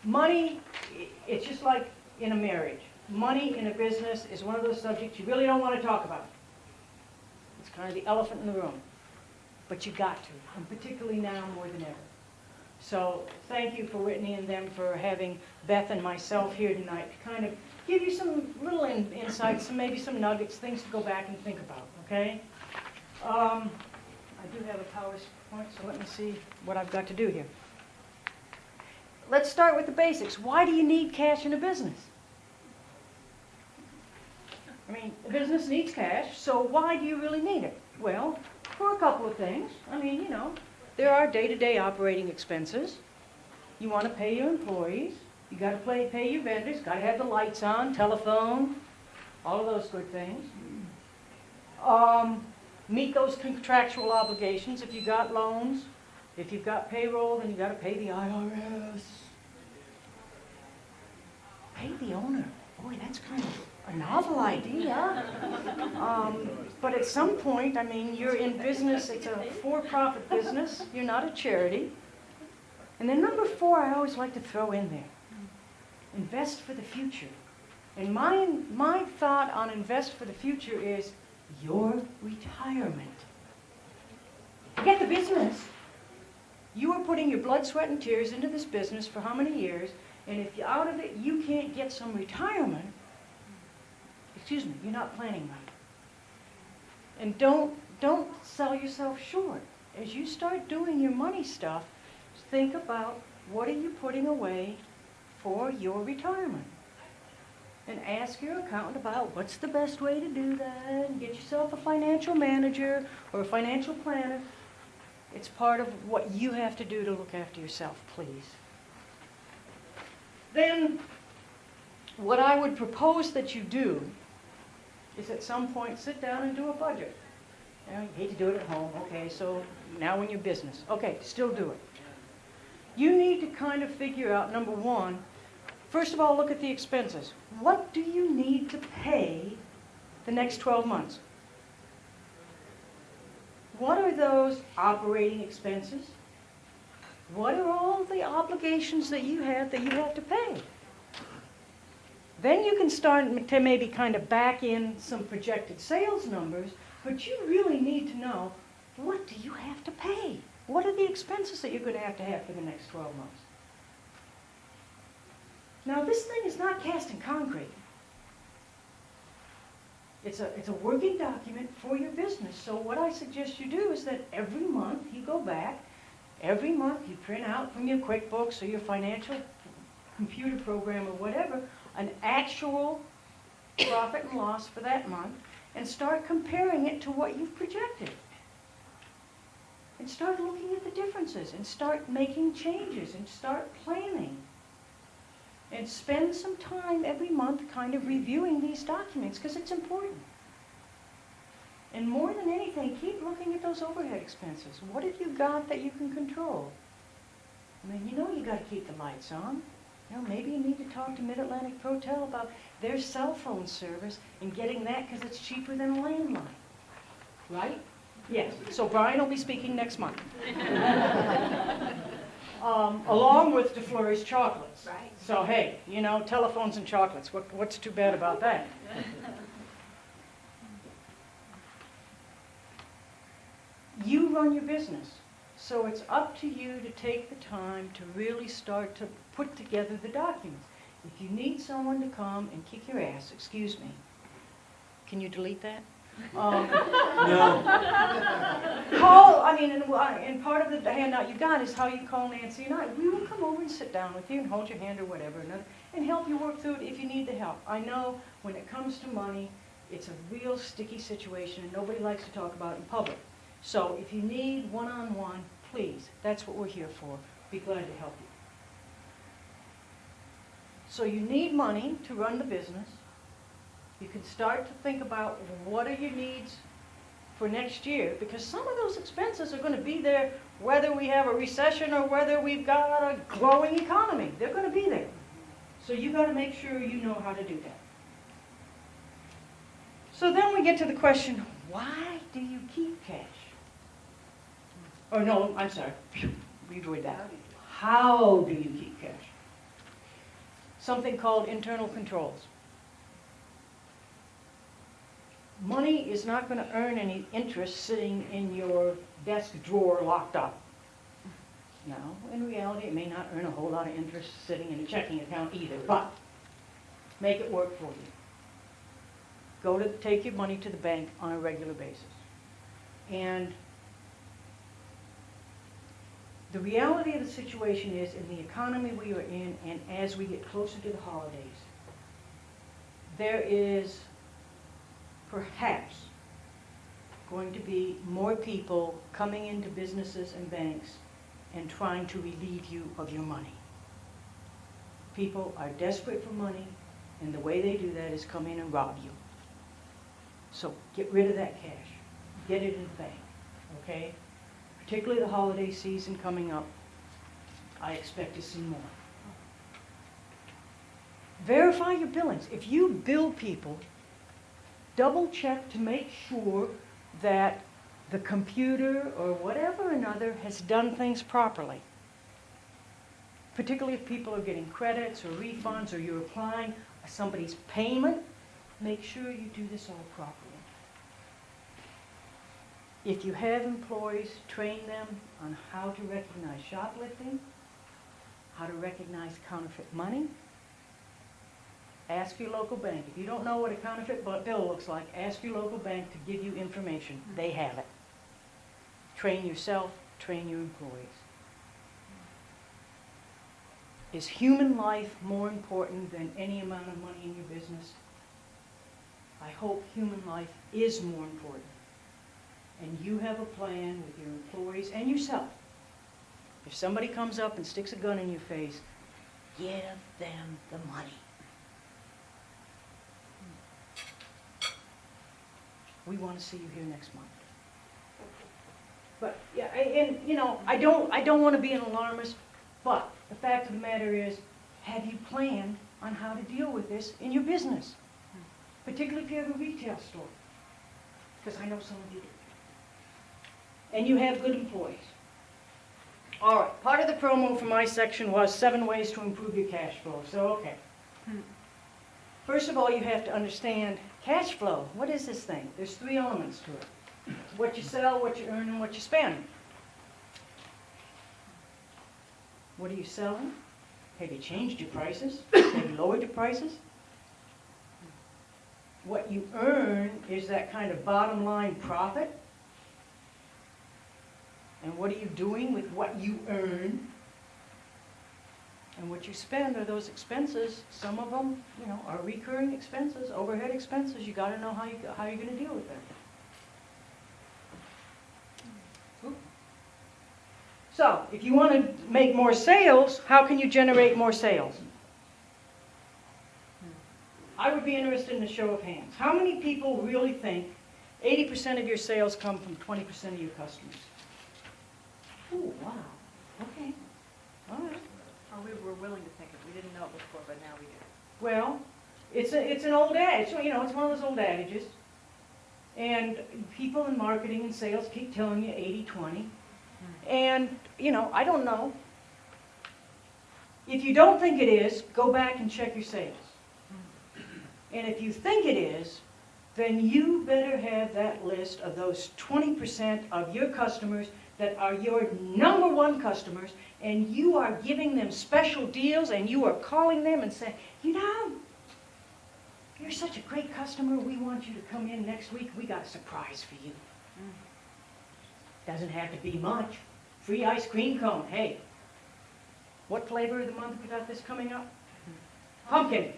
money, it's just like in a marriage. Money in a business is one of those subjects you really don't want to talk about. It's kind of the elephant in the room. But you got to, and particularly now more than ever. So thank you for Whitney and them for having Beth and myself here tonight to kind of give you some little insights, maybe some nuggets, things to go back and think about, okay? I do have a PowerPoint, so let me see what I've got to do here. Let's start with the basics. Why do you need cash in a business? I mean, a business needs cash, so why do you really need it? Well, for a couple of things. I mean, you know, there are day-to-day operating expenses. You want to pay your employees. You got to pay your vendors. Got to have the lights on, telephone, all of those good things. Meet those contractual obligations. If you got loans, if you've got payroll, then you got to pay the IRS. Pay the owner. Boy, that's kind of a novel idea. But at some point, I mean, you're in business. It's a for-profit business. You're not a charity. And then number 4, I always like to throw in there. Invest for the future. And my thought on invest for the future is your retirement. Forget the business. You are putting your blood, sweat, and tears into this business for how many years? And if out of it you can't get some retirement, excuse me, you're not planning right. And don't sell yourself short. As you start doing your money stuff, think about what are you putting away for your retirement. And ask your accountant about what's the best way to do that. And get yourself a financial manager or a financial planner. It's part of what you have to do to look after yourself, please. Then, what I would propose that you do is at some point sit down and do a budget. You know, you hate to do it at home. Okay, so now in your business. Okay, still do it. You need to kind of figure out, number 1, first of all, look at the expenses. What do you need to pay the next 12 months? What are those operating expenses? What are all the obligations that you have to pay? Then you can start to maybe kind of back in some projected sales numbers, but you really need to know, what do you have to pay? What are the expenses that you're going to have for the next 12 months? Now, this thing is not cast in concrete. It's a working document for your business. So what I suggest you do is that every month you go back, every month you print out from your QuickBooks or your financial computer program or whatever, an actual profit and loss for that month, and start comparing it to what you've projected. And start looking at the differences, and start making changes, and start planning. And spend some time every month kind of reviewing these documents, because it's important. And more than anything, keep looking at those overhead expenses. What have you got that you can control? I mean, you know you got to keep the lights on. You know, maybe you need to talk to Mid-Atlantic Protel about their cell phone service and getting that because it's cheaper than a landline. Right? Yes. So Brian will be speaking next month. Along with DeFleury's chocolates. Right. So hey, you know, telephones and chocolates. What's too bad about that? You run your business. So it's up to you to take the time to really start to put together the documents. If you need someone to come and kick your ass, excuse me, can you delete that? No. Call, I mean, and part of the handout you got is how you call Nancy and I. We will come over and sit down with you and hold your hand or whatever and help you work through it if you need the help. I know when it comes to money, it's a real sticky situation and nobody likes to talk about it in public. So if you need one-on-one, please, that's what we're here for. Be glad to help you. So you need money to run the business. You can start to think about what are your needs for next year, because some of those expenses are going to be there whether we have a recession or whether we've got a growing economy. They're going to be there. So you've got to make sure you know how to do that. So then we get to the question, why do you keep cash? Oh, no, I'm sorry. Read that. How do you keep cash? something called internal controls. Money is not going to earn any interest sitting in your desk drawer locked up. Now, in reality, it may not earn a whole lot of interest sitting in a checking account either, but make it work for you. Take your money to the bank on a regular basis. And the reality of the situation is, in the economy we are in, and as we get closer to the holidays, there is perhaps going to be more people coming into businesses and banks and trying to relieve you of your money. People are desperate for money, and the way they do that is come in and rob you. So get rid of that cash. Get it in the bank, okay? Particularly the holiday season coming up, I expect to see more. Verify your billings. If you bill people, double check to make sure that the computer or whatever another has done things properly. Particularly if people are getting credits or refunds or you're applying somebody's payment, make sure you do this all properly. If you have employees, train them on how to recognize shoplifting, how to recognize counterfeit money. Ask your local bank. If you don't know what a counterfeit bill looks like, ask your local bank to give you information. They have it. Train yourself, train your employees. Is human life more important than any amount of money in your business? I hope human life is more important. And you have a plan with your employees and yourself. If somebody comes up and sticks a gun in your face, give them the money. We want to see you here next month. But yeah, and you know, I don't want to be an alarmist, but the fact of the matter is, have you planned on how to deal with this in your business? Particularly if you have a retail store. Because I know some of you do. And you have good employees. All right, part of the promo for my section was 7 ways to improve your cash flow. So, okay. First of all, you have to understand cash flow. What is this thing? There's 3 elements to it. What you sell, what you earn, and what you spend. What are you selling? Have you changed your prices? Have you lowered your prices? What you earn is that kind of bottom line profit. And what are you doing with what you earn? And what you spend are those expenses. Some of them, you know, are recurring expenses, overhead expenses. You got to know how you're going to deal with that. So, if you want to make more sales, how can you generate more sales? I would be interested in a show of hands. How many people really think 80% of your sales come from 20% of your customers? Oh, wow. Okay. All right. Or we were willing to think it. We didn't know it before, but now we do. Well, it's an old adage. You know, it's one of those old adages. And people in marketing and sales keep telling you 80-20. And, you know, I don't know. If you don't think it is, go back and check your sales. And if you think it is, then you better have that list of those 20% of your customers that are your #1 customers, and you are giving them special deals, and you are calling them and saying, you know, you're such a great customer, we want you to come in next week, we got a surprise for you. Doesn't have to be much. Free ice cream cone, hey. What flavor of the month we got this coming up? Pumpkin.